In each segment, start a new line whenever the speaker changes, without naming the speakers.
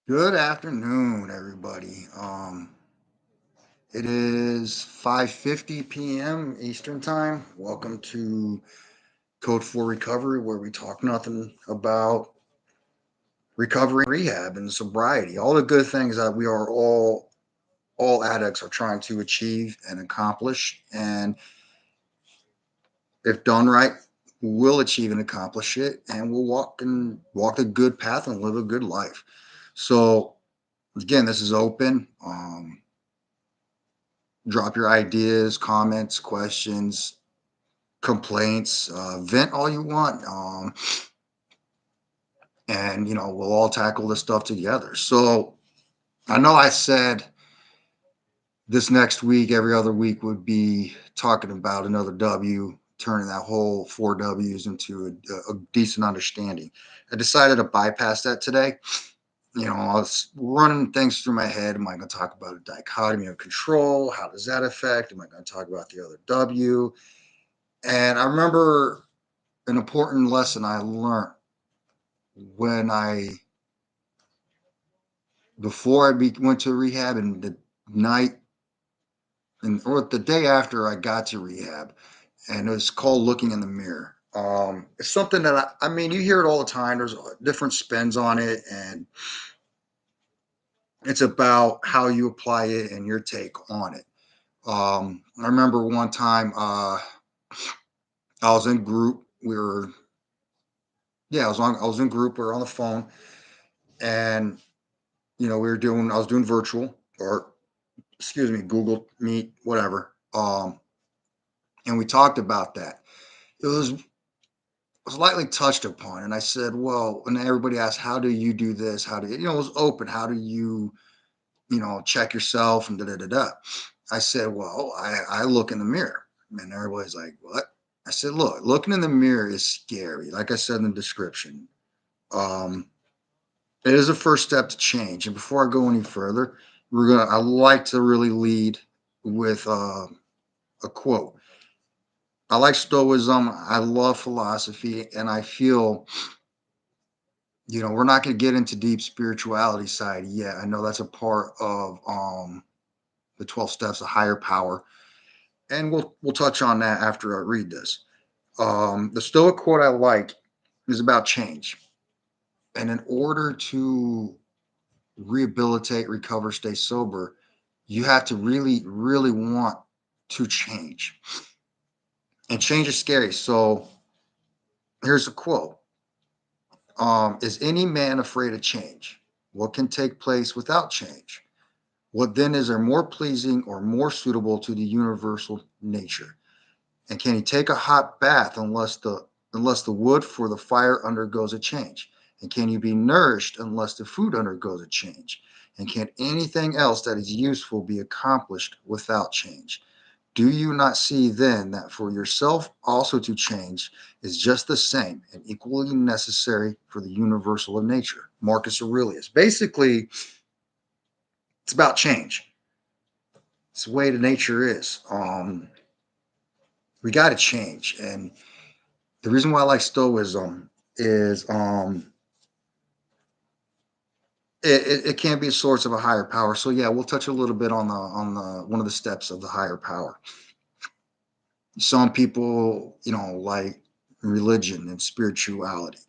Good afternoon, everybody. It is 5:50 p.m. Eastern Time. Welcome to Code for Recovery, where we talk nothing about recovery, rehab, and sobriety. All the good things that we are all addicts are trying to achieve and accomplish, and if done right, we'll achieve and accomplish it, and we'll walk a good path and live a good life. So again, this is open. Drop your ideas, comments, questions, complaints, vent all you want. And, we'll all tackle this stuff together. So I know I said this next week, every other week would be talking about another W, turning that whole four W's into a decent understanding. I decided to bypass that today. I was running things through my head. Am I going to talk about a dichotomy of control? How does that affect? Am I going to talk about the other W? And I remember an important lesson I learned when before went to rehab and the night or the day after I got to rehab, and it was called looking in the mirror. It's something that I mean, you hear it all the time. There's different spins on it, and it's about how you apply it and your take on it. I remember one time I was in group. I was in group. We were on the phone, and I was doing virtual or excuse me, Google Meet, whatever. And we talked about that. It was lightly touched upon, and I said, well, and everybody asked, how do you do this? How do you, it was open. How do you, check yourself and da da da da. I said, well, I look in the mirror, and everybody's like, what? I said, look, looking in the mirror is scary. Like I said in the description, um, it is a first step to change. And before I go any further, I like to really lead with a quote. I like Stoicism. I love philosophy, and I feel, we're not going to get into deep spirituality side yet. I know that's a part of the 12 steps of higher power, and we'll touch on that after I read this. The Stoic quote I like is about change, and in order to rehabilitate, recover, stay sober, you have to really, really want to change, and change is scary. So here's a quote. Is any man afraid of change? What can take place without change? What then is there more pleasing or more suitable to the universal nature? And can he take a hot bath unless the wood for the fire undergoes a change? And can you be nourished unless the food undergoes a change? And can anything else that is useful be accomplished without change? Do you not see then that for yourself also to change is just the same and equally necessary for the universal of nature? Marcus Aurelius. Basically, it's about change. It's the way the nature is. We got to change. And the reason why I like Stoicism is it can be a source of a higher power. So yeah, we'll touch a little bit on the one of the steps of the higher power. Some people, like religion and spirituality.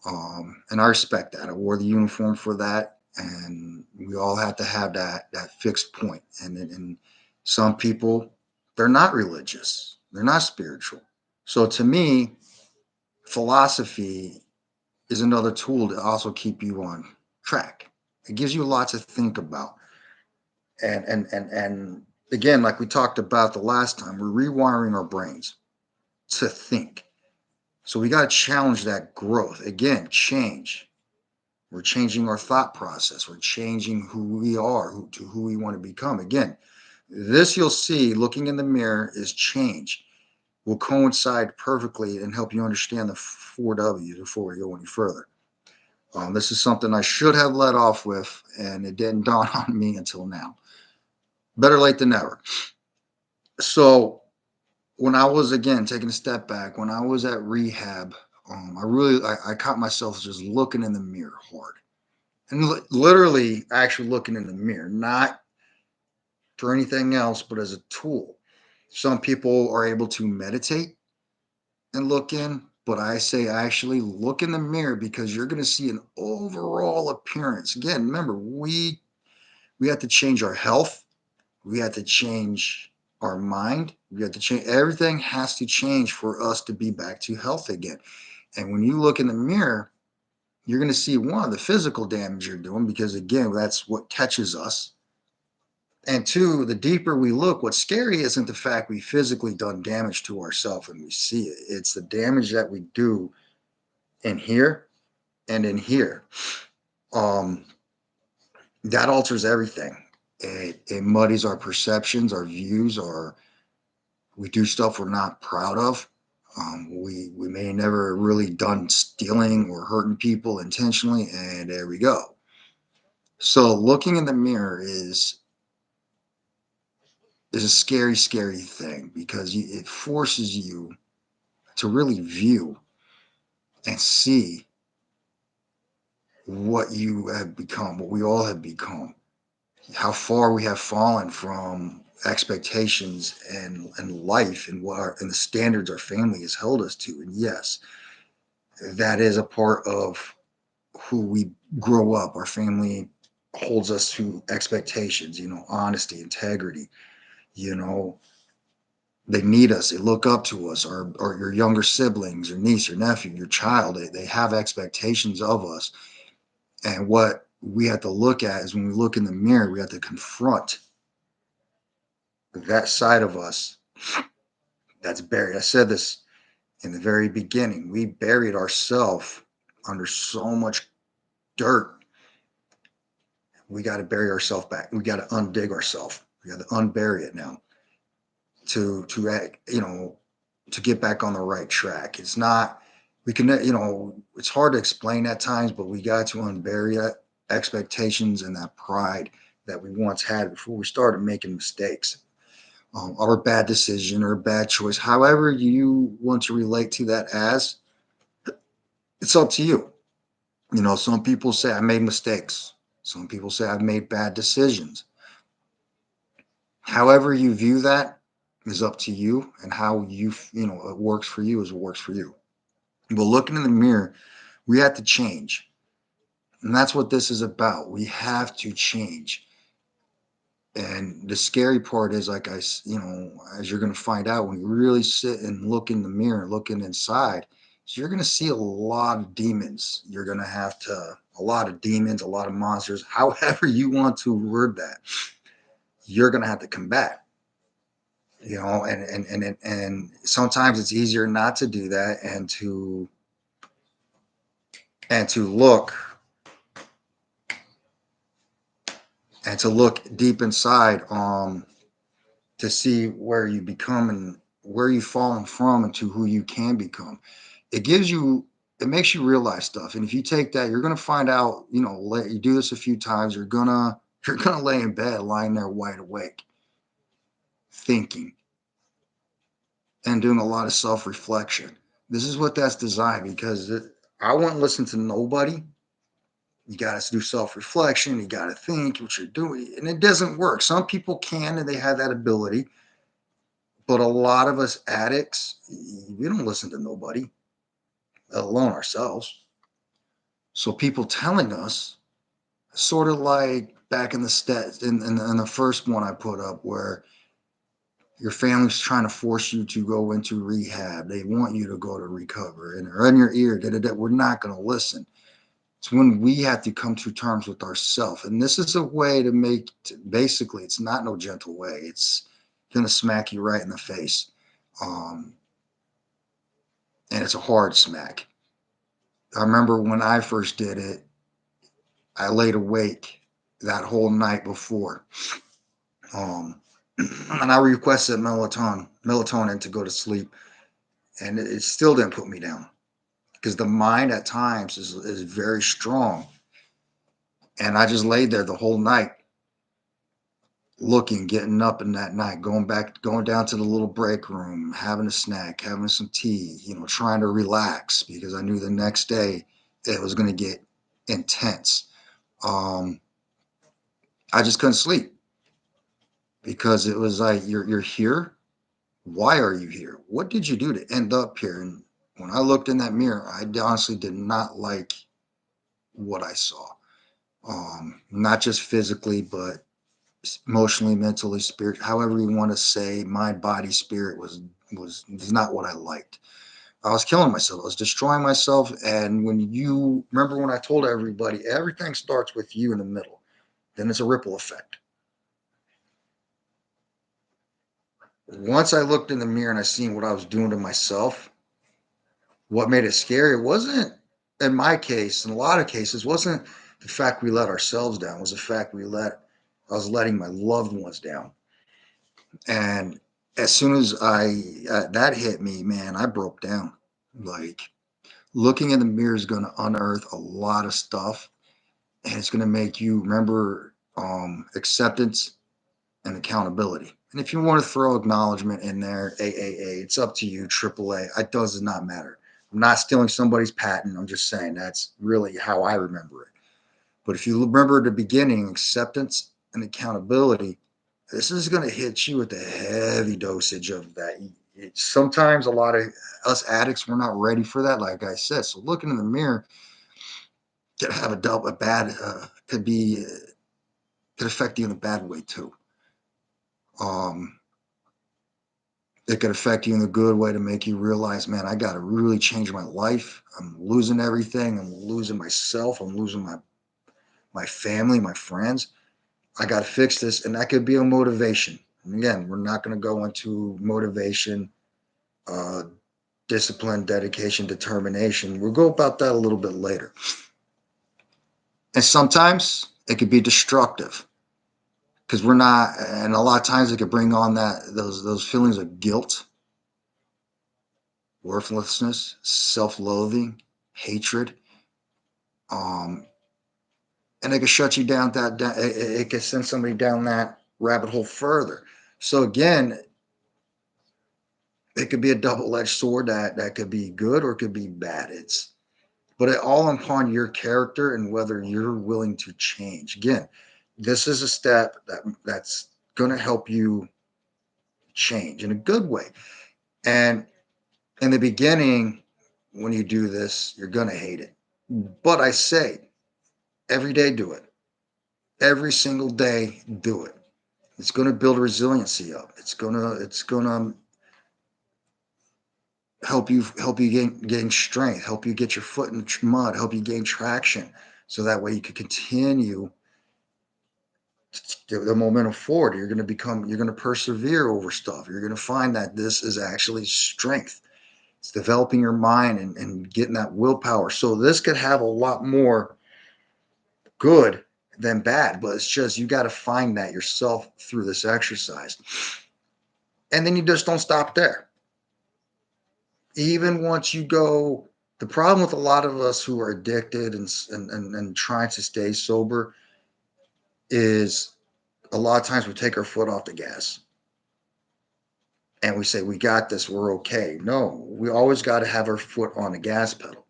And I respect that. I wore the uniform for that, and we all have to have that fixed point. And some people, they're not religious, they're not spiritual. So to me, philosophy is another tool to also keep you on track. It gives you a lot to think about. And again, like we talked about the last time, we're rewiring our brains to think. So we got to challenge that growth. Again, change. We're changing our thought process. We're changing who we are to who we want to become. Again, this you'll see looking in the mirror is change will coincide perfectly and help you understand the four W's before we go any further. This is something I should have let off with, and it didn't dawn on me until now. Better late than never. So, when I was again taking a step back, when I was at rehab, I caught myself just looking in the mirror hard, And literally actually looking in the mirror, not for anything else, but as a tool. Some people are able to meditate and look in, but I say actually look in the mirror because you're going to see an overall appearance. Again, remember, we have to change our health, we have to change our mind, we have to change everything has to change for us to be back to health again. And when you look in the mirror, you're going to see one, the physical damage you're doing, because again, that's what catches us. And two, the deeper we look, what's scary isn't the fact we physically done damage to ourselves and we see it. It's the damage that we do in here and in here. Um, that alters everything. It muddies our perceptions, our views, our we do stuff we're not proud of. We may never really done stealing or hurting people intentionally, and there we go. So looking in the mirror is a scary, scary thing because it forces you to really view and see what you have become, what we all have become, how far we have fallen from expectations and life and and the standards our family has held us to. And yes, that is a part of who we grow up. Our family holds us to expectations, honesty, integrity, you know, they need us, they look up to us, or your younger siblings, your niece, your nephew, your child, they have expectations of us. And what we have to look at is when we look in the mirror, we have to confront that side of us that's buried. I said this in the very beginning. We buried ourselves under so much dirt. We got to bury ourselves back. We got to undig ourselves. We got to unbury it now to to get back on the right track. It's not we can it's hard to explain at times, but we got to unbury that expectations and that pride that we once had before we started making mistakes, or a bad decision or a bad choice. However you want to relate to that as, it's up to you. Some people say I made mistakes. Some people say I've made bad decisions. However you view that is up to you, and how it works for you is what works for you. But looking in the mirror, we have to change. And that's what this is about. We have to change. And the scary part is, like as you're going to find out when you really sit and look in the mirror, looking inside, so you're going to see a lot of demons. You're going to have to, a lot of demons, a lot of monsters, however you want to word that, you're going to have to combat. And sometimes it's easier not to do that, and to look deep inside, to see where you become and where you've fallen from, and to who you can become. It makes you realize stuff, and if you take that, you're going to find out, let you do this a few times, you're gonna lay in bed, lying there wide awake, thinking and doing a lot of self-reflection. This is what that's designed, because I wouldn't listen to nobody. You got to do self-reflection, you got to think what you're doing, and it doesn't work. Some people can, and they have that ability, but a lot of us addicts, we don't listen to nobody, let alone ourselves. So people telling us, sort of like back in the stats in the first one I put up, where your family's trying to force you to go into rehab, they want you to go to recover, and they're in your ear, we're not going to listen. It's when we have to come to terms with ourselves. And this is a way to basically, it's not no gentle way. It's going to smack you right in the face. Um, and it's a hard smack. I remember when I first did it, I laid awake that whole night before. Um, and I requested melatonin to go to sleep. And it still didn't put me down, because the mind at times is very strong. And I just laid there the whole night, looking, getting up in that night, going down to the little break room, having a snack, having some tea, trying to relax, because I knew the next day it was going to get intense. Um, I just couldn't sleep because it was like you're here. Why are you here? What did you do to end up here? And when I looked in that mirror, I honestly did not like what I saw. Not just physically, but emotionally, mentally, spirit, however you want to say, mind, body, spirit was not what I liked. I was killing myself. I was destroying myself. And when you remember when I told everybody, everything starts with you in the middle, then it's a ripple effect. Once I looked in the mirror and I seen what I was doing to myself, what made it scary, it wasn't, in my case, in a lot of cases, wasn't the fact we let ourselves down, it was the fact I was letting my loved ones down. And as soon as that hit me, man, I broke down. Like, looking in the mirror is going to unearth a lot of stuff, and it's going to make you remember acceptance and accountability. And if you want to throw acknowledgement in there, AAA, it's up to you. AAA, it does not matter. I'm not stealing somebody's patent. I'm just saying that's really how I remember it. But if you remember the beginning, acceptance and accountability, this is going to hit you with a heavy dosage of that. Sometimes a lot of us addicts, we're not ready for that, like I said. So looking in the mirror could have a bad, could affect you in a bad way too. Um, it could affect you in a good way to make you realize, man, I got to really change my life. I'm losing everything. I'm losing myself. I'm losing my family, my friends. I got to fix this. And that could be a motivation. And again, we're not going to go into motivation, uh, discipline, dedication, determination. We'll go about that a little bit later. And sometimes it could be destructive because we're not, and a lot of times it could bring on those feelings of guilt, worthlessness, self-loathing, hatred, um, and it could shut you down. It could send somebody down that rabbit hole further. So again, it could be a double-edged sword that could be good or it could be bad. But it all upon your character and whether you're willing to change. Again, this is a step that's going to help you change in a good way. And in the beginning, when you do this, you're going to hate it. But I say, every day do it. Every single day do it. It's going to build resiliency up. It's going to help you gain strength, help you get your foot in the mud, help you gain traction, so that way you can continue the momentum forward. You're going to persevere over stuff. You're going to find that this is actually strength. It's developing your mind and getting that willpower. So this could have a lot more good than bad, but it's just you got to find that yourself through this exercise. And then you just don't stop there. Even once you go, the problem with a lot of us who are addicted and trying to stay sober is a lot of times we take our foot off the gas and we say, we got this, we're okay. No, we always got to have our foot on the gas pedal.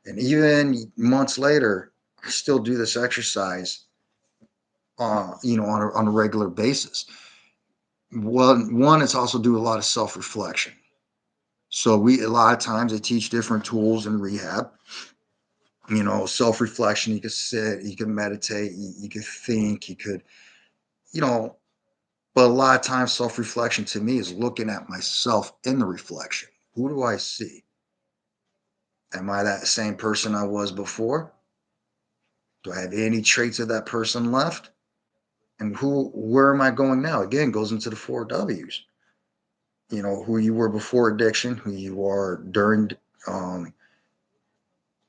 And even months later, I still do this exercise, on a regular basis. One, it's also do a lot of self reflection. So a lot of times they teach different tools in rehab. Self reflection. You could sit, you could meditate, you could think, you could, you know. But a lot of times, self reflection to me is looking at myself in the reflection. Who do I see? Am I that same person I was before? Do I have any traits of that person left? And where am I going now? Again, goes into the four W's. Who you were before addiction, who you are um,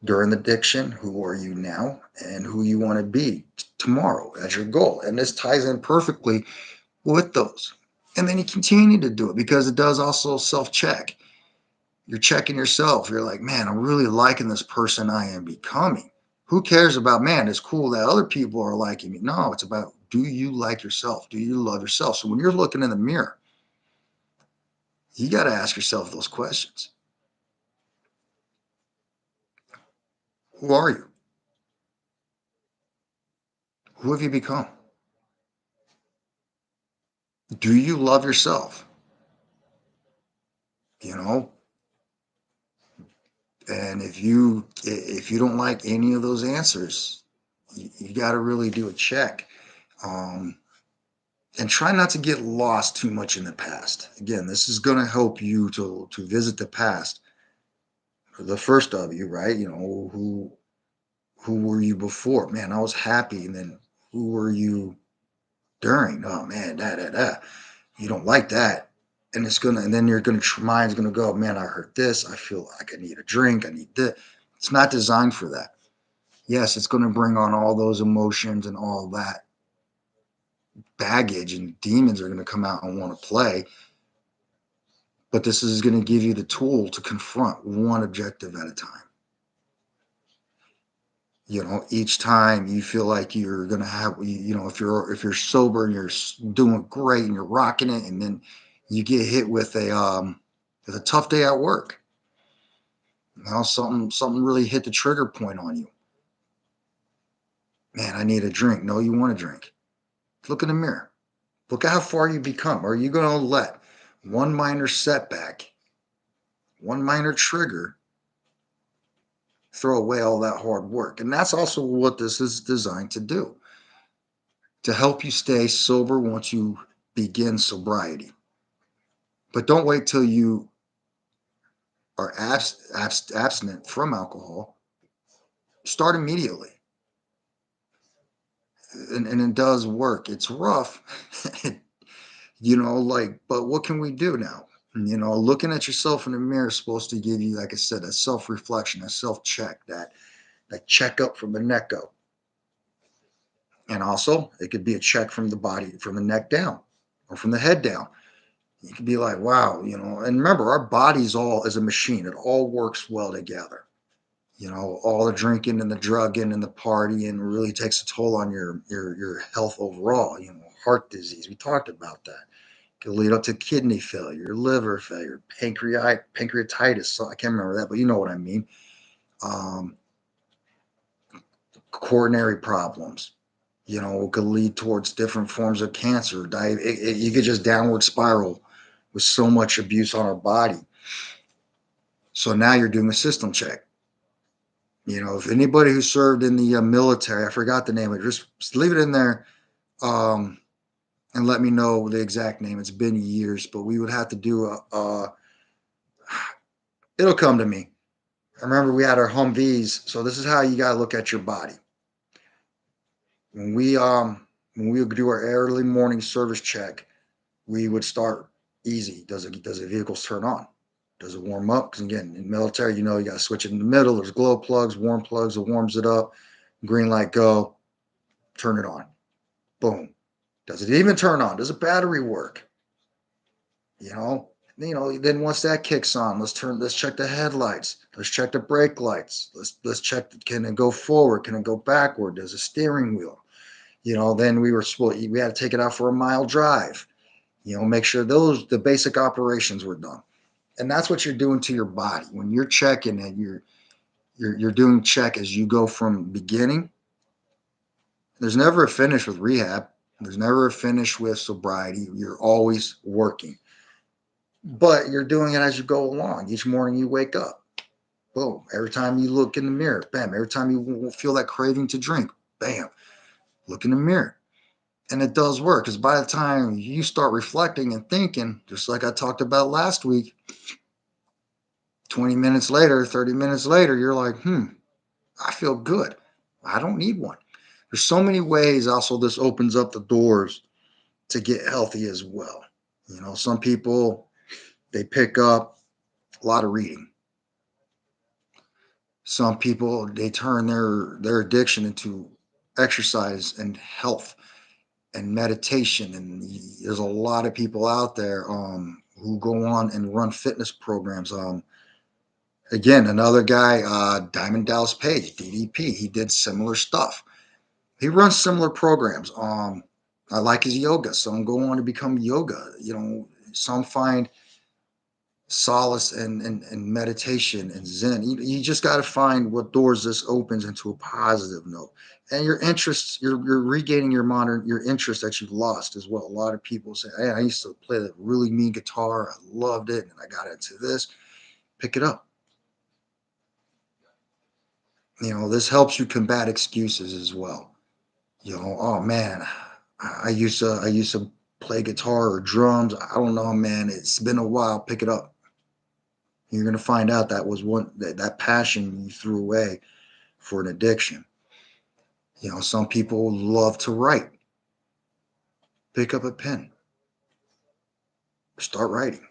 during addiction, who are you now, and who you want to be tomorrow as your goal. And this ties in perfectly with those. And then you continue to do it because it does also self check. You're checking yourself. You're like, man, I'm really liking this person I am becoming. Who cares about, man, it's cool that other people are liking me? No, it's about, do you like yourself? Do you love yourself? So when you're looking in the mirror, you got to ask yourself those questions. Who are you? Who have you become? Do you love yourself? You know, and if you don't like any of those answers, you got to really do a check. Um, and try not to get lost too much in the past. Again, this is going to help you to visit the past. The first of you, right? Who were you before? Man, I was happy, and then who were you during? Oh man, da. You don't like that, and then you're gonna mind's gonna go, man. I heard this. I feel like I need a drink. I need this. It's not designed for that. Yes, it's going to bring on all those emotions and all that baggage, and demons are going to come out and want to play. But this is going to give you the tool to confront one objective at a time. Each time you feel like you're going to have, if you're sober and you're doing great and you're rocking it, and then you get hit with a tough day at work. Something really hit the trigger point on you. Man, I need a drink. No, you want a drink. Look in the mirror. Look at how far you become. Are you going to let one minor setback, one minor trigger, throw away all that hard work? And that's also what this is designed to do, to help you stay sober once you begin sobriety. But don't wait till you are abstinent from alcohol. Start immediately. And it does work. It's rough, but what can we do now? Looking at yourself in the mirror is supposed to give you, like I said, a self reflection, a self check, that check up from the neck up. And also, it could be a check from the body, from the neck down, or from the head down. You could be like, wow, and remember, our body's all is a machine. It all works well together. All the drinking and the drugging and the partying really takes a toll on your health overall. Heart disease. We talked about that. Could lead up to kidney failure, liver failure, pancreatitis. So I can't remember that, but you know what I mean. Um, Coronary problems. Could lead towards different forms of cancer. You could just downward spiral with so much abuse on our body. So now you're doing a system check. If anybody who served in the military, I forgot the name of it, just leave it in there, and let me know the exact name. It's been years, but we would have to do it'll come to me. I remember we had our Humvees. So this is how you got to look at your body. When we would do our early morning service check, we would start easy. Does the vehicles turn on? Does it warm up? Because again, in military, you got to switch it in the middle. There's glow plugs, warm plugs. It warms it up. Green light, go. Turn it on. Boom. Does it even turn on? Does a battery work? Then once that kicks on, let's check the headlights. Let's check the brake lights. Let's check, can it go forward? Can it go backward? Does a steering wheel? Then we had to take it out for a mile drive. Make sure the basic operations were done. And that's what you're doing to your body. When you're checking it, you're doing check as you go from beginning. There's never a finish with rehab. There's never a finish with sobriety. You're always working. But you're doing it as you go along. Each morning you wake up. Boom. Every time you look in the mirror, bam. Every time you feel that craving to drink, bam. Look in the mirror. And it does work, because by the time you start reflecting and thinking, just like I talked about last week, 20 minutes later, 30 minutes later, you're like, I feel good. I don't need one. There's so many ways. Also, this opens up the doors to get healthy as well. Some people, they pick up a lot of reading. Some people, they turn their addiction into exercise and health and meditation. And there's a lot of people out there who go on and run fitness programs. Again, another guy, Diamond Dallas Page, DDP, he did similar stuff. He runs similar programs. I like his yoga. Some go on to become yoga. Some find solace and meditation and Zen. You just got to find what doors this opens into a positive note. And your interests, you're regaining your interest that you've lost as well. A lot of people say, "Hey, I used to play that really mean guitar. I loved it, and I got into this." Pick it up. This helps you combat excuses as well. Oh man, I used to play guitar or drums. I don't know, man. It's been a while. Pick it up. You're gonna find out that was that passion you threw away for an addiction. Some people love to write. Pick up a pen, start writing.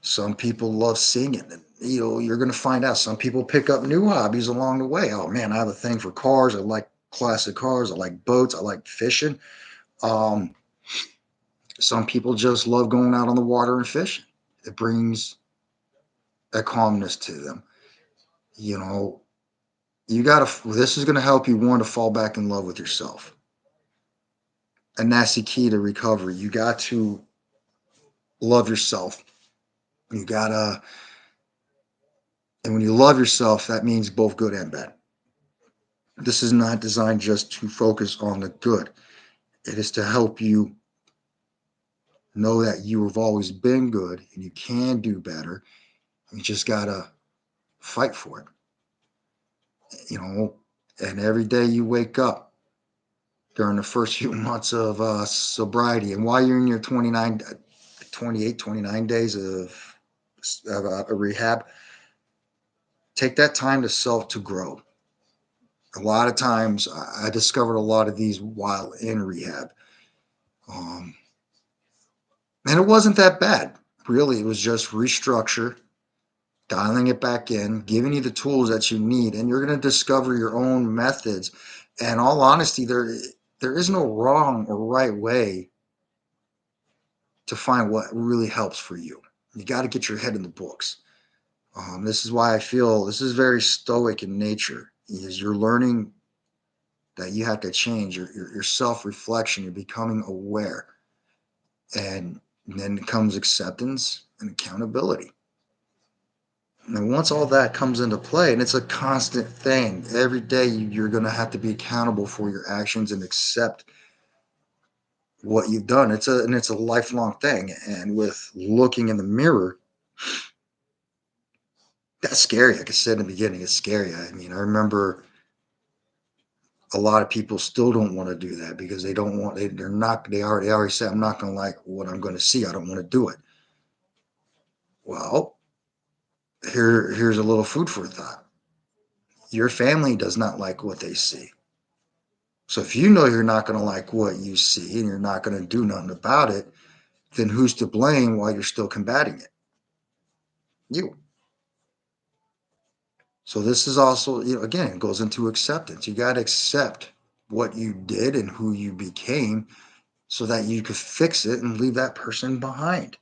Some people love singing, and you're gonna find out. Some people pick up new hobbies along the way. Oh man, I have a thing for cars. I like classic cars. I like boats. I like fishing. Um, some people just love going out on the water and fishing. It brings a calmness to them. You know, you gotta. This is gonna help you to fall back in love with yourself, and that's the key to recovery. You got to love yourself. You gotta, and when you love yourself, that means both good and bad. This is not designed just to focus on the good. It is to help you know that you have always been good and you can do better. You just gotta fight for it. You know, and every day you wake up during the first few months of sobriety, and while you're in your 29, 28, 29 days of rehab, take that time to grow. A lot of times I discovered a lot of these while in rehab. Um, and it wasn't that bad. Really, it was just restructure, dialing it back in, giving you the tools that you need, and you're going to discover your own methods. And all honesty, there is no wrong or right way to find what really helps for you. You got to get your head in the books. This is why I feel this is very stoic in nature. Is you're learning that you have to change your self-reflection. You're becoming aware, and then comes acceptance and accountability. And once all that comes into play, and it's a constant thing, every day you're going to have to be accountable for your actions and accept what you've done. It's a lifelong thing. And with looking in the mirror, that's scary. Like I said in the beginning, it's scary. I mean, I remember a lot of people still don't want to do that because they don't want. They're not. They already said, I'm not going to like what I'm going to see. I don't want to do it. Well, here's a little food for thought. Your family does not like what they see. So if you know you're not going to like what you see and you're not going to do nothing about it, then who's to blame while you're still combating it? You. So this is also, again, it goes into acceptance. You got to accept what you did and who you became so that you could fix it and leave that person behind.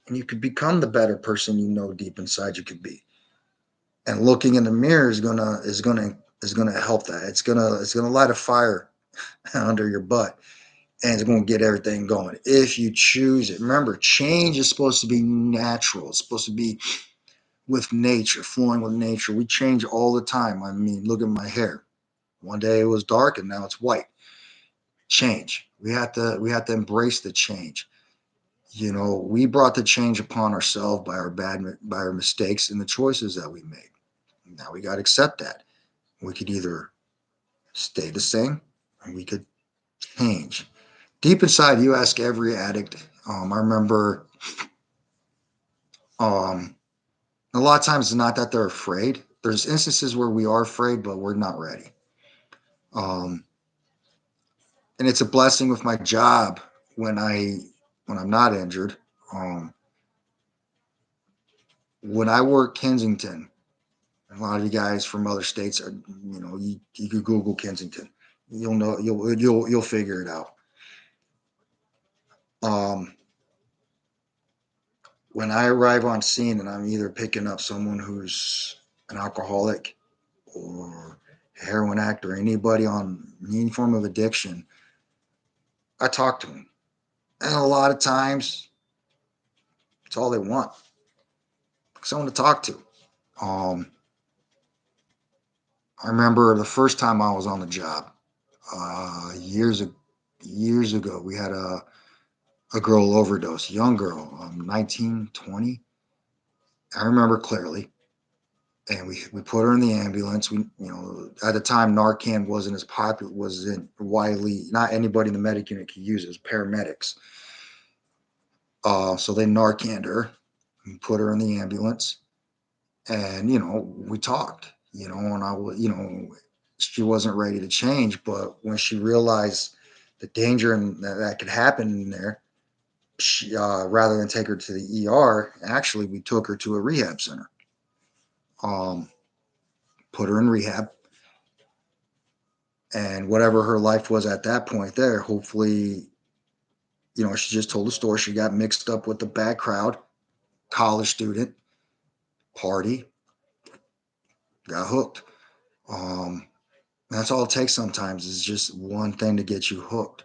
And you could become the better person you know deep inside you could be. And looking in the mirror is gonna help that. It's gonna light a fire under your butt, and it's going to get everything going if you choose it. Remember, change is supposed to be natural. It's supposed to be with nature, flowing with nature. We change all the time. I mean, look at my hair. One day it was dark and now it's white. Change. We have to embrace the change. We brought the change upon ourselves by our mistakes and the choices that we made. Now we got to accept that. We could either stay the same or we could change. Deep inside, you ask every addict. I remember um, a lot of times it's not that they're afraid. There's instances where we are afraid, but we're not ready. Um, and it's a blessing with my job when I'm not injured. Um, when I work Kensington, a lot of you guys from other states are, you could Google Kensington. You'll know you'll figure it out. Um, when I arrive on scene and I'm either picking up someone who's an alcoholic or a heroin addict or anybody on any form of addiction, I talk to them. And a lot of times, it's all they want. someone to talk to. Um, I remember the first time I was on the job, years ago. We had a girl overdose, young girl, 19, 20. I remember clearly. And we put her in the ambulance. At the time, Narcan wasn't as popular, wasn't widely, not anybody in the medic unit could use it, as paramedics. So they Narcaned her and put her in the ambulance. And, we talked, and she wasn't ready to change. But when she realized the danger and that could happen in there, she, rather than take her to the ER, actually, we took her to a rehab center, um, put her in rehab. And whatever her life was at that point there, hopefully, she just told the story. She got mixed up with the bad crowd, college student, party, got hooked. Um, that's all it takes sometimes is just one thing to get you hooked.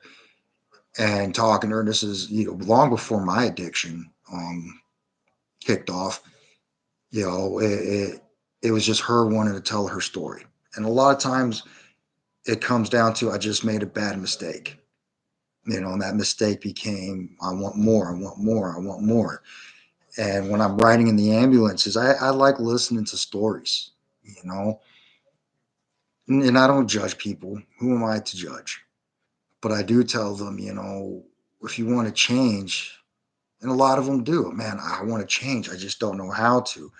And talking to her, this is, long before my addiction kicked off, it was just her wanting to tell her story. And a lot of times it comes down to, I just made a bad mistake. And that mistake became, I want more, I want more, I want more. And when I'm riding in the ambulances, I like listening to stories, you know, and I don't judge people. Who am I to judge? But I do tell them, if you want to change, and a lot of them do, man, I want to change. I just don't know how to.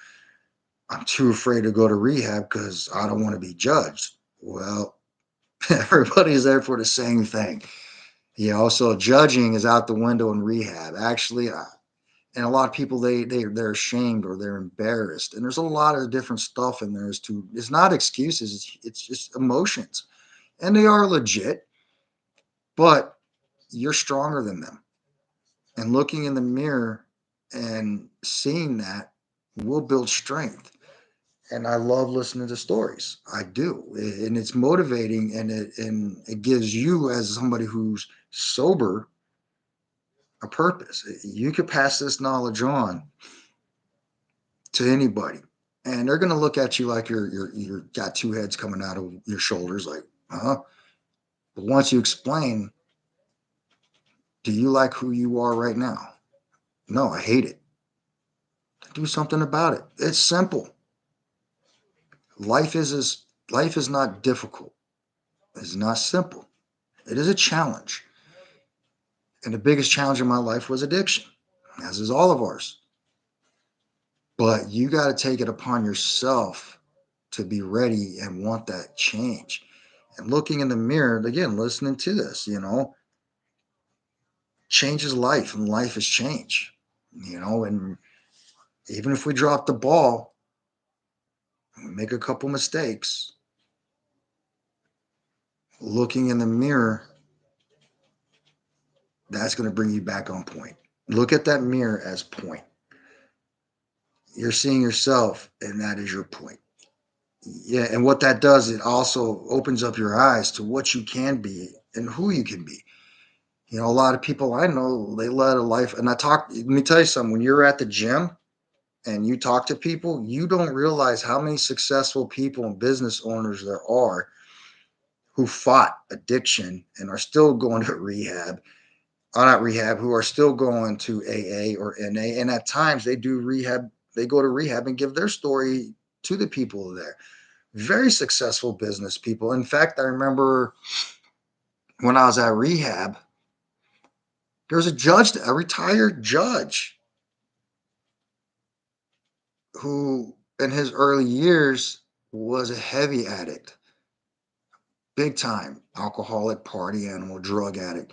I'm too afraid to go to rehab because I don't want to be judged. Well, everybody's there for the same thing. So judging is out the window in rehab. Actually, and a lot of people they're ashamed or they're embarrassed, and there's a lot of different stuff in there. It's not excuses. It's just emotions, and they are legit, but you're stronger than them. And looking in the mirror and seeing that will build strength. And I love listening to stories. I do, and it's motivating, and it gives you as somebody who's sober a purpose. You could pass this knowledge on to anybody, and they're going to look at you like you're got two heads coming out of your shoulders, like, huh? But once you explain, do you like who you are right now? No, I hate it. Do something about it. It's simple. Life is not difficult. It's not simple. It is a challenge, and the biggest challenge in my life was addiction, as is all of ours. But you got to take it upon yourself to be ready and want that change. And looking in the mirror, again, listening to this, changes life, and life is change, and even if we drop the ball, make a couple mistakes, looking in the mirror, that's going to bring you back on point. Look at that mirror as point. You're seeing yourself, and that is your point. Yeah, and what that does, it also opens up your eyes to what you can be and who you can be. A lot of people I know, they led a life, and let me tell you something, when you're at the gym and you talk to people, you don't realize how many successful people and business owners there are who fought addiction and are still going to rehab, not rehab, who are still going to AA or NA. And at times they do rehab, they go to rehab and give their story to the people there. Very successful business people. In fact, I remember when I was at rehab, there was a retired judge who, in his early years, was a heavy addict, big time alcoholic, party animal, drug addict.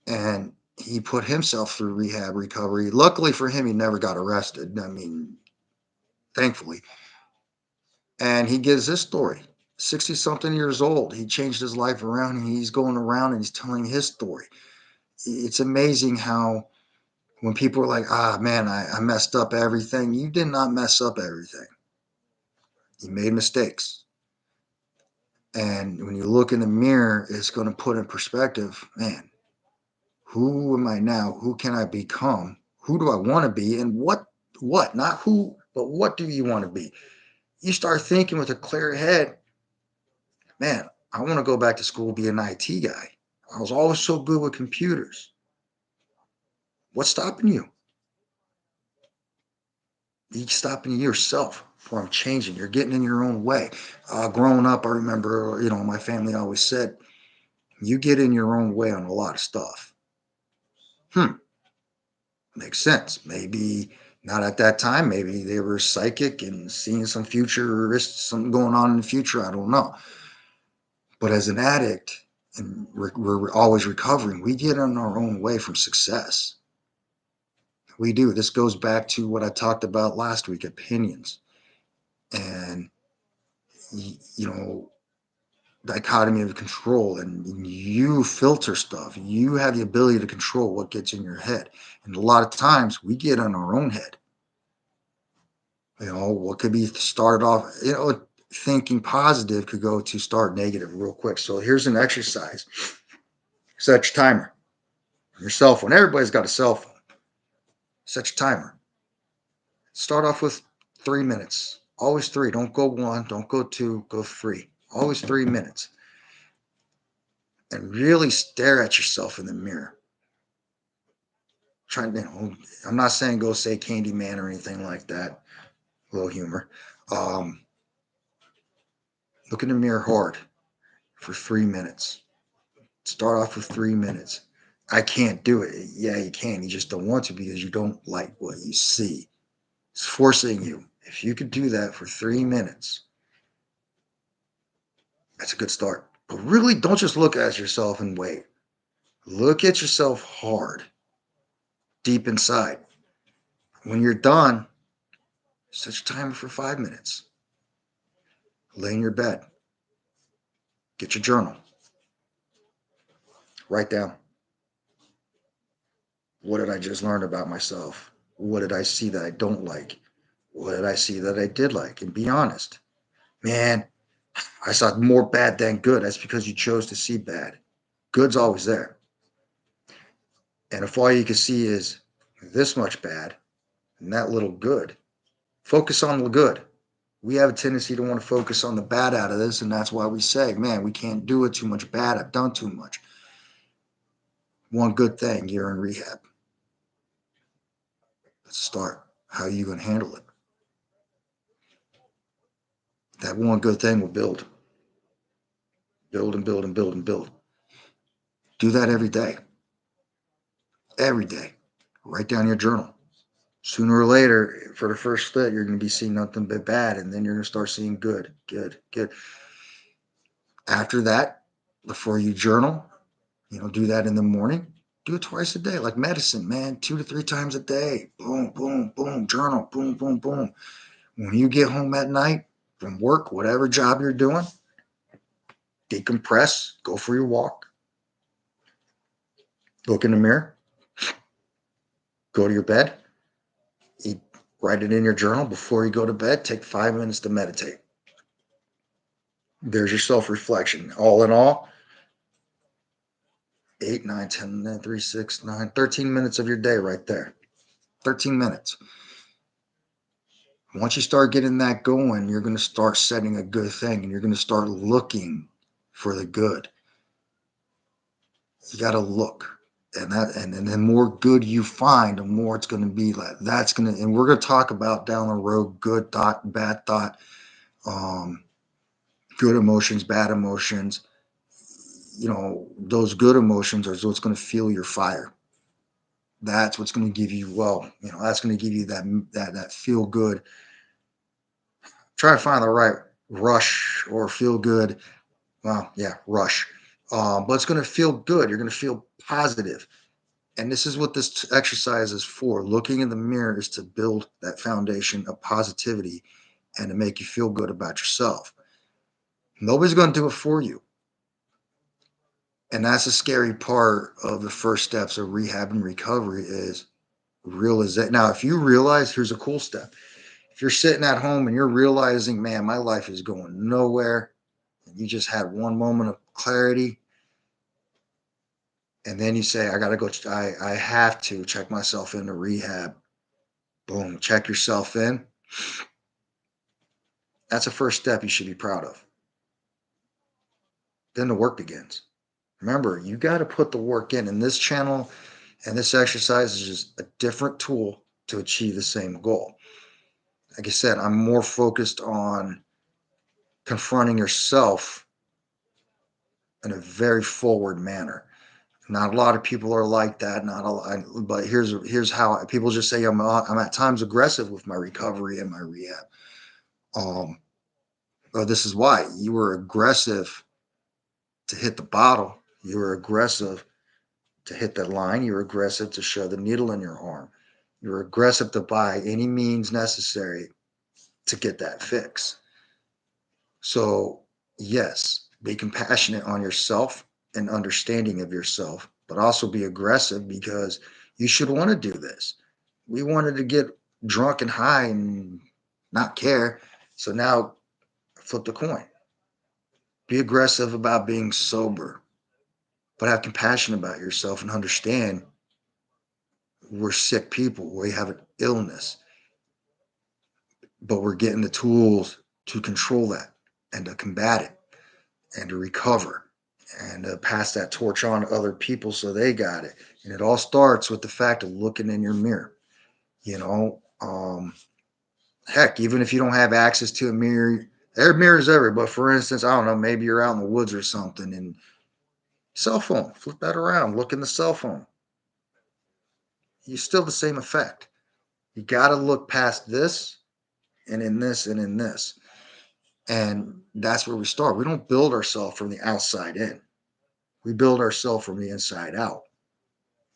And he put himself through rehab recovery. Luckily for him, he never got arrested. I mean, thankfully. And he gives this story. 60 something years old. He changed his life around, and he's going around and he's telling his story. It's amazing how when people are like, man, I messed up everything. You did not mess up everything. You made mistakes. And when you look in the mirror, it's going to put in perspective, man, who am I now? Who can I become? Who do I want to be? And what, not who But what do you want to be? You start thinking with a clear head, man, I want to go back to school, be an IT guy. I was always so good with computers. What's stopping you? You stopping yourself from changing. You're getting in your own way. Growing up, I remember, my family always said, you get in your own way on a lot of stuff. Hmm, makes sense. Maybe not at that time. Maybe they were psychic and seeing some futurist, something going on in the future. I don't know. But as an addict, and we're always recovering, we get in our own way from success. We do. This goes back to what I talked about last week, opinions. And, you know, dichotomy of control, and you filter stuff. You have the ability to control what gets in your head. And a lot of times we get in our own head. What could be started off, thinking positive could go to start negative real quick. So here's an exercise. Set your timer. Your cell phone. Everybody's got a cell phone. Set your timer. Start off with 3 minutes. Always three. Don't go one. Don't go two. Go three. Always 3 minutes. And really stare at yourself in the mirror. I'm not saying go say Candyman or anything like that. A little humor. Um, Look in the mirror hard for 3 minutes. Start off with 3 minutes. I can't do it. Yeah, you can. You just don't want to because you don't like what you see. It's forcing you. If you could do that for 3 minutes, that's a good start. But really, don't just look at yourself and wait. Look at yourself hard, deep inside. When you're done, set your timer for 5 minutes. Lay in your bed. Get your journal. Write down, what did I just learn about myself? What did I see that I don't like? What did I see that I did like? And be honest. Man, I saw more bad than good. That's because you chose to see bad. Good's always there. And if all you can see is this much bad and that little good, focus on the good. We have a tendency to want to focus on the bad out of this, and that's why we say, man, we can't do it too much bad. I've done too much. One good thing, you're in rehab. Let's start. How are you going to handle it? That one good thing will build, build and build and build and build. Do that every day. Every day. Write down your journal. Sooner or later, for the first bit, you're going to be seeing nothing but bad, and then you're going to start seeing good, good, good. After that, before you journal, do that in the morning. Do it twice a day, like medicine, man. 2 to 3 times a day. Boom, boom, boom. Journal. Boom, boom, boom. When you get home at night from work, whatever job you're doing, decompress. Go for your walk. Look in the mirror. Go to your bed. Eat, write it in your journal before you go to bed. Take 5 minutes to meditate. There's your self-reflection. All in all, 8, 9, 10, 9, 3, 6, 9, 13 minutes of your day right there. 13 minutes. Once you start getting that going, you're going to start setting a good thing, and you're going to start looking for the good. You got to look. And the more good you find, the more it's going to be like that's going to, and we're going to talk about down the road, good thought, bad thought, um, good emotions, bad emotions. Those good emotions are what's going to fuel your fire. That's what's going to give you, that's going to give you that feel good. Try to find the right rush or feel good. Well, yeah, rush. But it's going to feel good. You're going to feel positive. And this is what this exercise is for. Looking in the mirror is to build that foundation of positivity and to make you feel good about yourself. Nobody's going to do it for you. And that's the scary part of the first steps of rehab and recovery is realization. Now, if you realize, here's a cool step. If you're sitting at home and you're realizing, man, my life is going nowhere, and you just had one moment of clarity, and then you say, I got to go, I have to check myself into rehab. Boom, check yourself in. That's a first step you should be proud of. Then the work begins. Remember, you got to put the work in. And this channel and this exercise is just a different tool to achieve the same goal. Like I said, I'm more focused on confronting yourself in a very forward manner. Not a lot of people are like that. Not a lot, but here's how people just say I'm at times aggressive with my recovery and my rehab. Um, well, this is why you were aggressive to hit the bottle. You were aggressive to hit that line. You were aggressive to shove the needle in your arm. You were aggressive to buy any means necessary to get that fix. So, yes, be compassionate on yourself and understanding of yourself, but also be aggressive because you should want to do this. We wanted to get drunk and high and not care. So now flip the coin. Be aggressive about being sober, but have compassion about yourself and understand we're sick people. We have an illness, but we're getting the tools to control that and to combat it and to recover and pass that torch on to other people so they got it. And it all starts with the fact of looking in your mirror. You know, heck, even if you don't have access to a mirror, there are mirrors everywhere. But for instance, I don't know, maybe you're out in the woods or something and cell phone, flip that around, look in the cell phone. You still the same effect. You got to look past this and in this and in this. And that's where we start. We don't build ourselves from the outside in. We build ourselves from the inside out.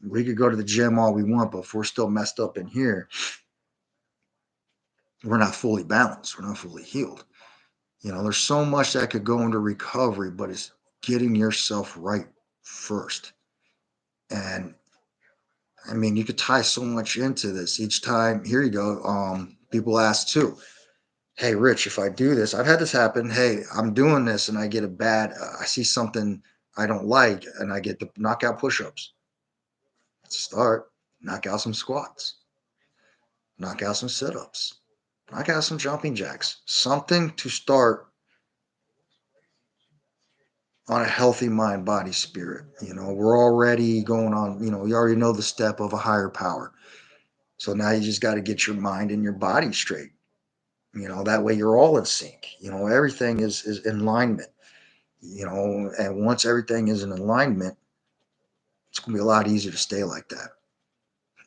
We could go to the gym all we want, but if we're still messed up in here, we're not fully balanced. We're not fully healed. You know, there's so much that could go into recovery, but it's getting yourself right first. And I mean, you could tie so much into this each time. Here you go. People ask too, hey, Rich, if I do this, I've had this happen. Hey, I'm doing this and I get a bad, I see something I don't like and I get the knockout push ups. Let's start. Knock out some squats, knock out some sit ups, knock out some jumping jacks, something to start on a healthy mind, body, spirit. You know, we're already going on, you know, we already know the step of a higher power. So now you just got to get your mind and your body straight. You know, that way you're all in sync. You know, everything is in alignment. You know, and once everything is in alignment, it's gonna be a lot easier to stay like that.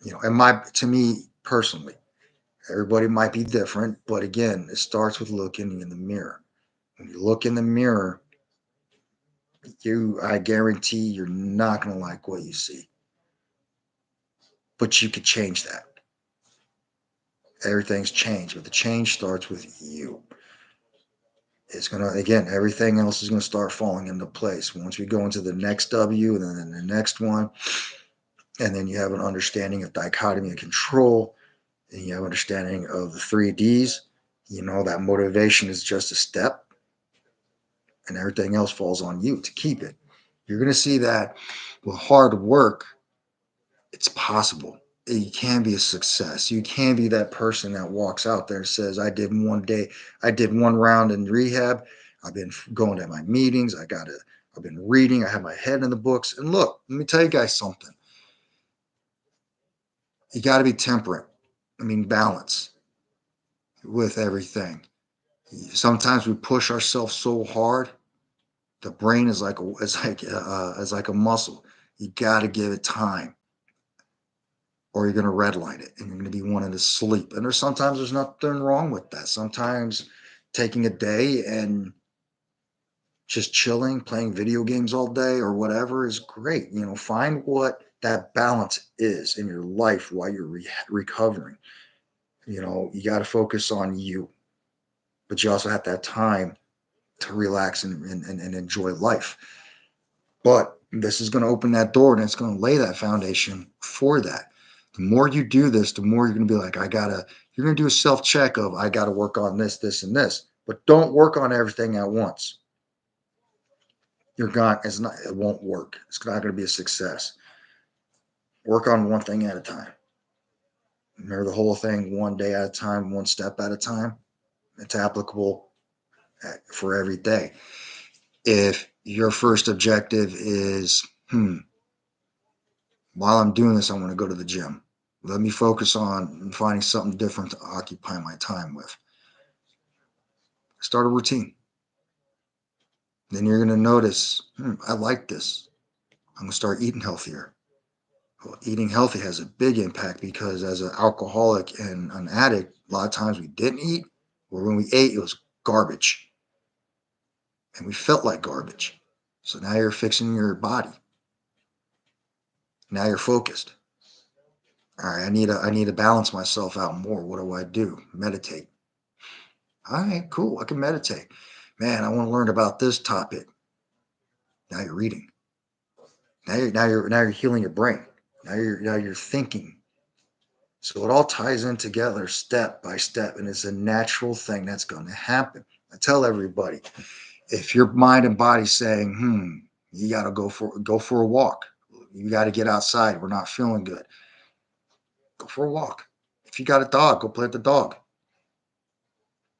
You know, and my to me personally, everybody might be different, but again, it starts with looking in the mirror. When you look in the mirror, I guarantee you're not gonna like what you see. But you could change that. Everything's changed, but the change starts with you. It's gonna again, everything else is gonna start falling into place. Once we go into the next W and then the next one, and then you have an understanding of dichotomy and control, and you have understanding of the 3Ds, you know that motivation is just a step, and everything else falls on you to keep it. You're gonna see that with hard work, it's possible. You can be a success. You can be that person that walks out there and says, I did one day, I did one round in rehab. I've been going to my meetings. I've been reading. I have my head in the books. And look, let me tell you guys something. You got to be temperate. I mean, balance with everything. Sometimes we push ourselves so hard. The brain is like a muscle. You got to give it time or you're going to redline it and you're going to be wanting to sleep. And there's nothing wrong with that. Sometimes taking a day and just chilling, playing video games all day or whatever is great. You know, find what that balance is in your life while you're recovering. You know, you got to focus on you, but you also have that time to relax and enjoy life. But this is going to open that door and it's going to lay that foundation for that. The more you do this, the more you're going to be like, you're going to do a self check of, I got to work on this, this, and this. But don't work on everything at once. It won't work. It's not going to be a success. Work on one thing at a time. Remember the whole thing, one day at a time, one step at a time. It's applicable for every day. If your first objective is, while I'm doing this, I want to go to the gym. Let me focus on finding something different to occupy my time with. Start a routine. Then you're going to notice, I like this. I'm going to start eating healthier. Well, eating healthy has a big impact because as an alcoholic and an addict, a lot of times we didn't eat, or when we ate, it was garbage. And we felt like garbage. So now you're fixing your body. Now you're focused. All right, I need to balance myself out more. What do I do? Meditate. All right, cool. I can meditate. Man, I want to learn about this topic. Now you're reading. Now you're healing your brain. Now you're thinking. So it all ties in together step by step, and it's a natural thing that's going to happen. I tell everybody, if your mind and body saying, you got to go for a walk. You got to get outside. We're not feeling good. Go for a walk. If you got a dog, go play with the dog.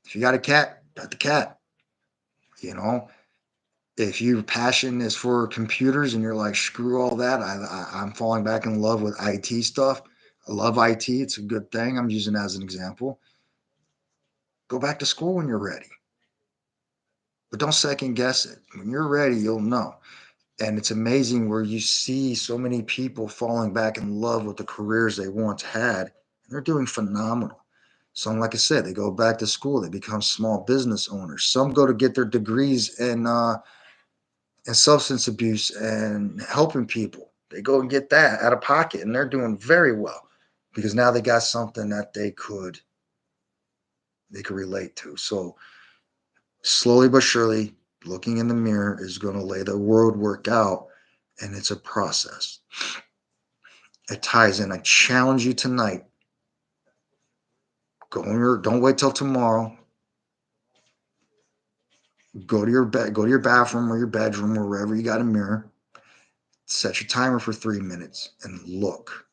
If you got a cat, pet the cat. You know, if your passion is for computers and you're like, screw all that, I'm falling back in love with IT stuff. I love IT. It's a good thing. I'm using it as an example. Go back to school when you're ready, but don't second guess it. When you're ready, you'll know. And it's amazing where you see so many people falling back in love with the careers they once had, and they're doing phenomenal. Some, like I said, they go back to school, they become small business owners. Some go to get their degrees in substance abuse and helping people. They go and get that out of pocket, and they're doing very well because now they got something that they could relate to. So slowly but surely, looking in the mirror is going to lay the world work out, and it's a process. It ties in. I challenge you tonight. Don't wait till tomorrow. Go to your bed, go to your bathroom or your bedroom or wherever you got a mirror. Set your timer for 3 minutes and look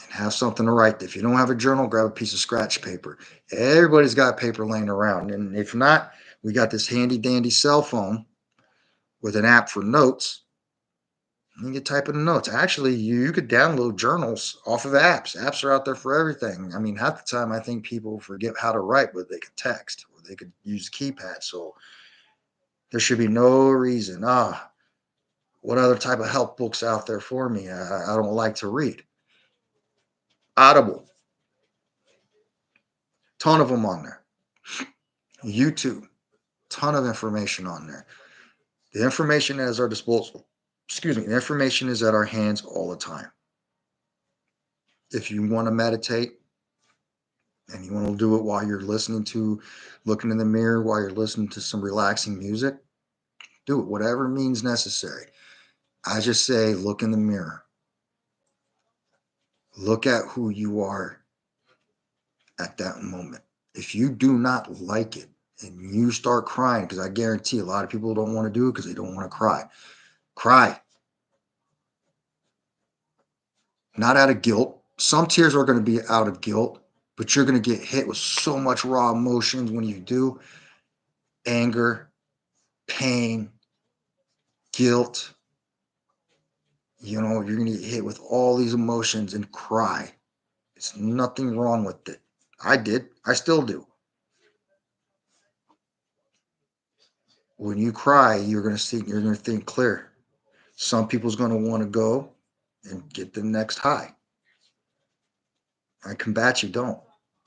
and have something to write. If you don't have a journal, grab a piece of scratch paper. Everybody's got paper laying around. And if not, we got this handy dandy cell phone with an app for notes. You can type in notes. Actually, you could download journals off of apps. Apps are out there for everything. I mean, half the time I think people forget how to write, but they could text or they could use keypad. So there should be no reason. What other type of help books out there for me? I don't like to read. Audible, ton of them on there. YouTube, ton of information on there. The information is at our disposal. Excuse me. The information is at our hands all the time. If you want to meditate and you want to do it while you're looking in the mirror, while you're listening to some relaxing music, do it, whatever means necessary. I just say, look in the mirror. Look at who you are at that moment. If you do not like it and you start crying, because I guarantee a lot of people don't want to do it because they don't want to cry. Cry, not out of guilt. Some tears are going to be out of guilt, but you're going to get hit with so much raw emotions when you do: anger, pain, guilt. You're going to get hit with all these emotions and cry. It's nothing wrong with it. I did. I still do. When you cry, you're going to think clear. Some people's going to want to go and get the next high. I combat you. Don't.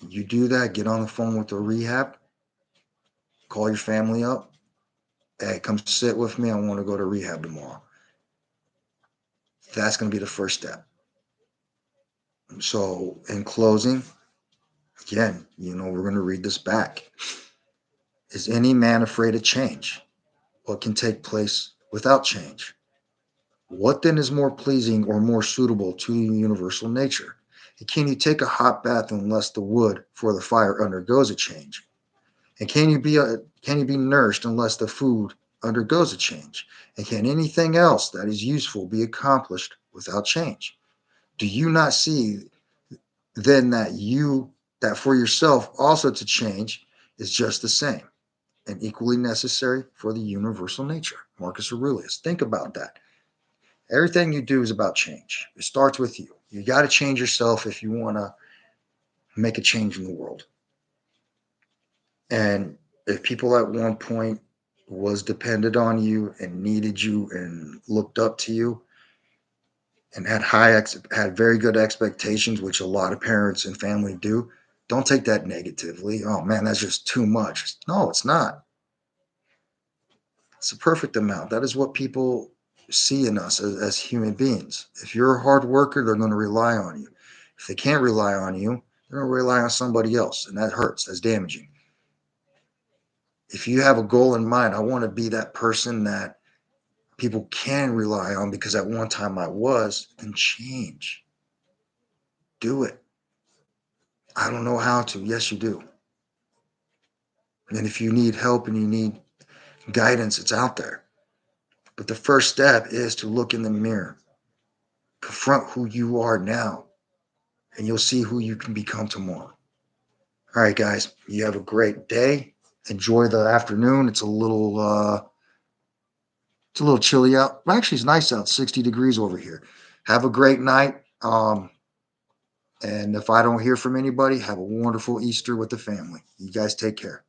You do that, get on the phone with the rehab, call your family up. Hey, come sit with me. I want to go to rehab tomorrow. That's going to be the first step. So, in closing, again, we're going to read this back. Is any man afraid of change? What can take place without change? What then is more pleasing or more suitable to universal nature? And can you take a hot bath unless the wood for the fire undergoes a change? And can you be nourished unless the food undergoes a change? And can anything else that is useful be accomplished without change? Do you not see then that for yourself also to change is just the same and equally necessary for the universal nature. Marcus Aurelius. Think about that. Everything you do is about change. It starts with you. You got to change yourself if you want to make a change in the world. And if people at one point was dependent on you and needed you and looked up to you and had very good expectations, which a lot of parents and family do, don't take that negatively. Oh man, that's just too much. No, it's not. It's a perfect amount. That is what people see in us as human beings. If you're a hard worker, they're going to rely on you. If they can't rely on you, they're going to rely on somebody else, and that hurts. That's damaging. If you have a goal in mind, I want to be that person that people can rely on because at one time I was, then change. Do it. I don't know how to. Yes, you do. And if you need help and you need guidance, it's out there. But the first step is to look in the mirror, confront who you are now, and you'll see who you can become tomorrow. All right, guys, you have a great day. Enjoy the afternoon. It's a little chilly out. Actually, it's nice out. 60 degrees over here. Have a great night. And if I don't hear from anybody, have a wonderful Easter with the family. You guys take care.